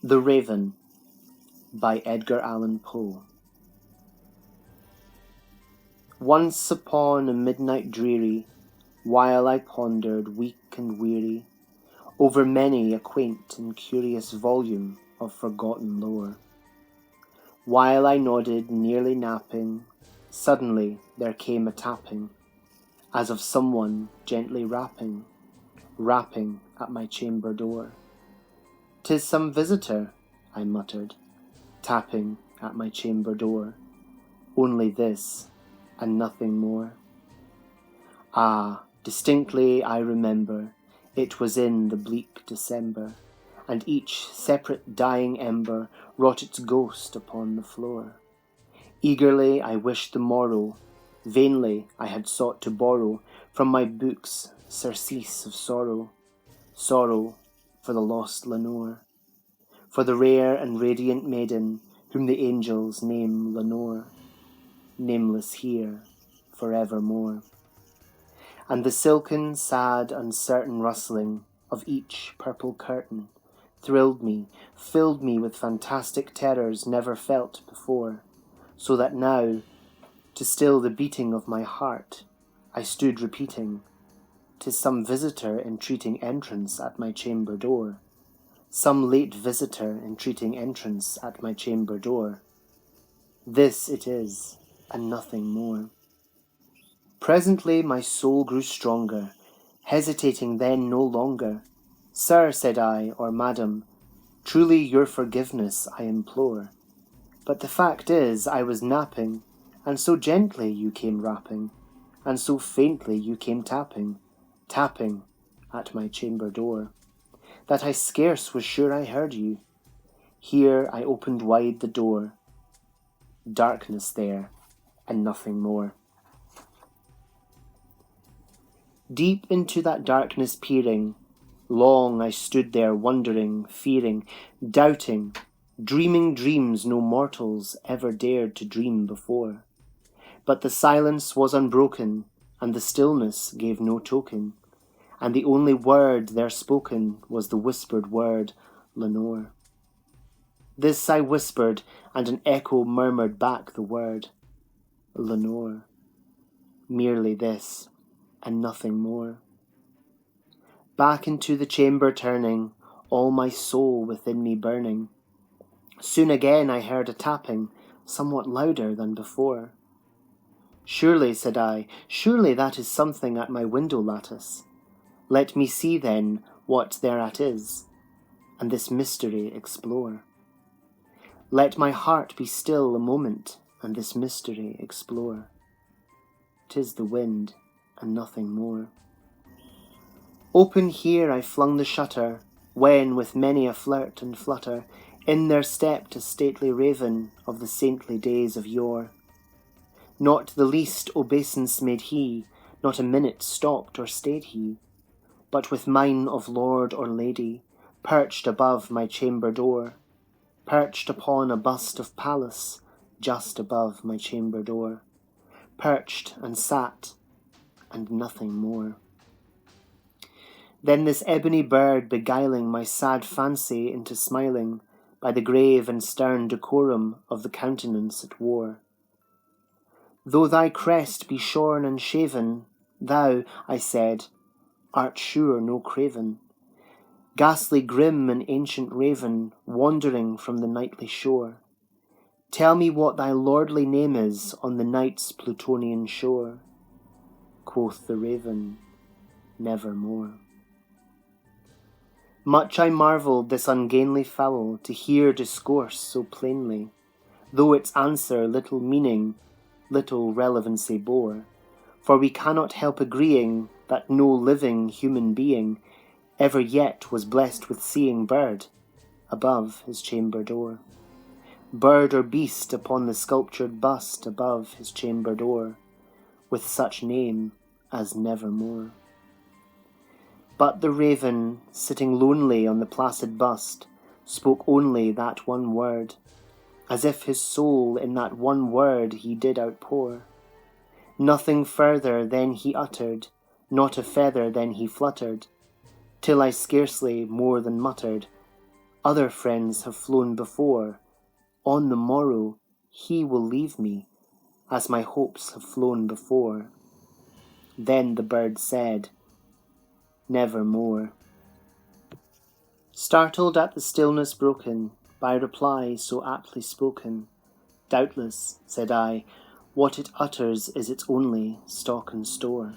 The Raven by Edgar Allan Poe. Once upon a midnight dreary, while I pondered, weak and weary, over many a quaint and curious volume of forgotten lore, while I nodded, nearly napping, suddenly there came a tapping, as of someone gently rapping at my chamber door. "'Tis some visitor," I muttered, tapping at my chamber door. Only this, and nothing more. Ah, distinctly I remember, it was in the bleak December, and each separate dying ember wrought its ghost upon the floor. Eagerly I wished the morrow, vainly I had sought to borrow from my books surcease of sorrow, sorrow for the lost Lenore, for the rare and radiant maiden whom the angels name Lenore, nameless here forevermore. And the silken, sad, uncertain rustling of each purple curtain thrilled me, filled me with fantastic terrors never felt before, so that now, to still the beating of my heart, I stood repeating, "'Tis some visitor entreating entrance at my chamber door, some late visitor entreating entrance at my chamber door. This it is, and nothing more." Presently my soul grew stronger, hesitating then no longer. "Sir," said I, "or madam, truly your forgiveness I implore. But the fact is I was napping, and so gently you came rapping, and so faintly you came tapping at my chamber door, that I scarce was sure I heard you. Here I opened wide the door. Darkness there, and nothing more." Deep into that darkness peering, long I stood there wondering, fearing, doubting, dreaming dreams no mortals ever dared to dream before. But the silence was unbroken, and the stillness gave no token, and the only word there spoken was the whispered word, "Lenore." This I whispered, and an echo murmured back the word, "Lenore." Merely this, and nothing more. Back into the chamber turning, all my soul within me burning, soon again I heard a tapping, somewhat louder than before. "Surely," said I, "surely that is something at my window lattice. Let me see then what thereat is, and this mystery explore. Let my heart be still a moment, and this mystery explore. 'Tis the wind, and nothing more." Open here I flung the shutter, when, with many a flirt and flutter, in there stepped a stately raven of the saintly days of yore. Not the least obeisance made he, not a minute stopped or stayed he, but with mine of lord or lady, perched above my chamber door, perched upon a bust of Pallas, just above my chamber door, perched and sat, and nothing more. Then this ebony bird beguiling my sad fancy into smiling, by the grave and stern decorum of the countenance it wore. "Though thy crest be shorn and shaven, thou," I said, "art sure no craven, ghastly grim and ancient raven, wandering from the nightly shore. Tell me what thy lordly name is on the night's Plutonian shore." Quoth the raven, "Nevermore." Much I marvelled this ungainly fowl to hear discourse so plainly, though its answer little meaning, little relevancy bore, for we cannot help agreeing that no living human being ever yet was blessed with seeing bird above his chamber door, bird or beast upon the sculptured bust above his chamber door, with such name as Nevermore. But the raven, sitting lonely on the placid bust, spoke only that one word, as if his soul in that one word he did outpour. Nothing further then he uttered, not a feather then he fluttered, till I scarcely more than muttered, Other friends have flown before. On the morrow he will leave me, as my hopes have flown before. Then the bird said, nevermore. Startled at the stillness broken by reply so aptly spoken, doubtless, said I, what it utters is its only stock and store.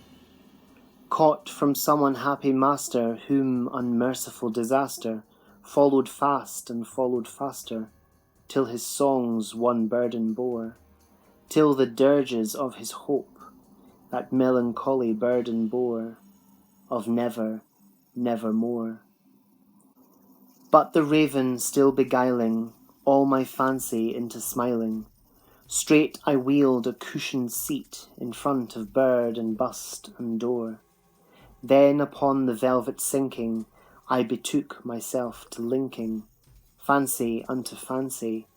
Caught from some unhappy master whom unmerciful disaster followed fast and followed faster, till his songs one burden bore, till the dirges of his hope that melancholy burden bore, of never, nevermore. But the raven still beguiling all my fancy into smiling, straight I wheeled a cushioned seat in front of bird and bust and door. Then upon the velvet sinking, I betook myself to linking fancy unto fancy,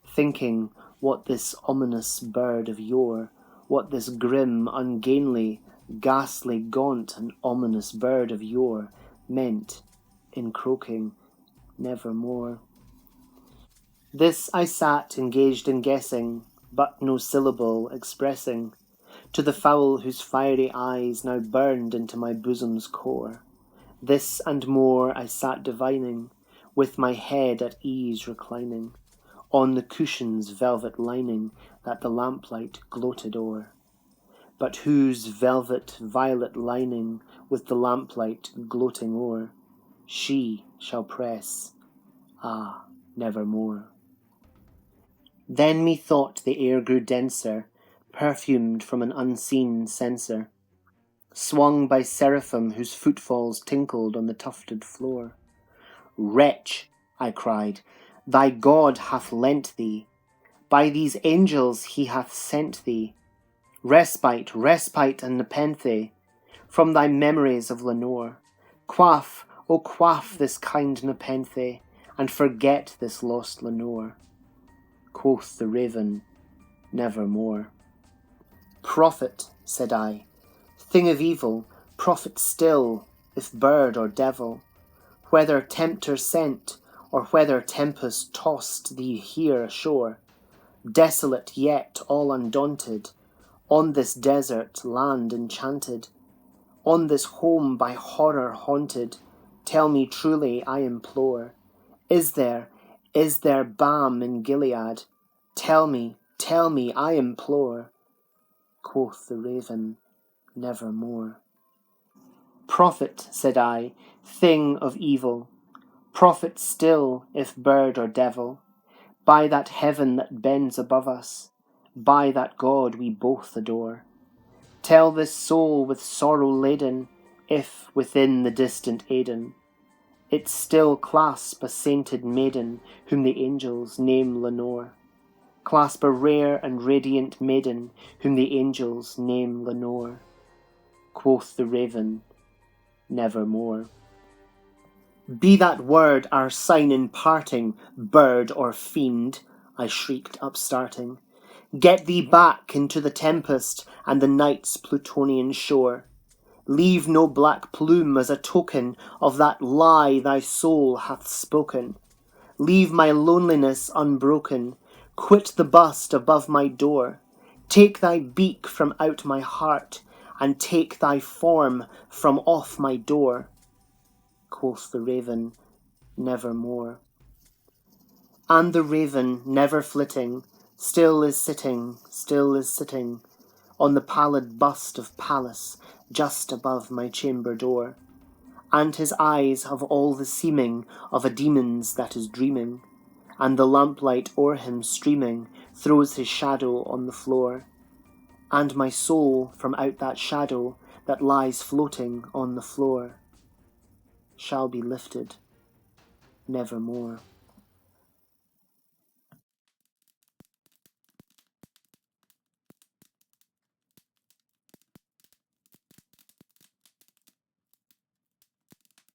thinking what this ominous bird of yore, what this grim, ungainly, ghastly, gaunt, and ominous bird of yore meant in croaking nevermore. This I sat engaged in guessing, but no syllable expressing, to the fowl whose fiery eyes now burned into my bosom's core. This and more I sat divining, with my head at ease reclining, on the cushion's velvet lining that the lamplight gloated o'er, but whose velvet violet lining with the lamplight gloating o'er, she shall press, ah, nevermore. Then methought the air grew denser, perfumed from an unseen censer, swung by seraphim whose footfalls tinkled on the tufted floor. Wretch, I cried, thy God hath lent thee, by these angels he hath sent thee, respite, respite and nepenthe, from thy memories of Lenore. Quaff, O quaff this kind nepenthe, and forget this lost Lenore. Quoth the raven, nevermore. Prophet, said I, thing of evil, prophet still, if bird or devil, whether tempter sent, or whether tempest tossed thee here ashore, desolate yet all undaunted, on this desert land enchanted, on this home by horror haunted, tell me truly, I implore, is there balm in Gilead? Tell me, I implore. Quoth the raven, nevermore. Prophet, said I, thing of evil, prophet still, if bird or devil, by that heaven that bends above us, by that God we both adore. Tell this soul with sorrow laden, if within the distant Aidenn it still clasp a sainted maiden whom the angels name Lenore, clasp a rare and radiant maiden whom the angels name Lenore. Quoth the raven, nevermore. Be that word our sign in parting, bird or fiend, I shrieked upstarting. Get thee back into the tempest and the night's Plutonian shore. Leave no black plume as a token of that lie thy soul hath spoken. Leave my loneliness unbroken. Quit the bust above my door. Take thy beak from out my heart, and take thy form from off my door. Quoth the raven, nevermore. And the raven, never flitting, still is sitting on the pallid bust of Pallas just above my chamber door, and his eyes have all the seeming of a demon's that is dreaming, and the lamplight o'er him streaming throws his shadow on the floor, and my soul from out that shadow that lies floating on the floor shall be lifted nevermore.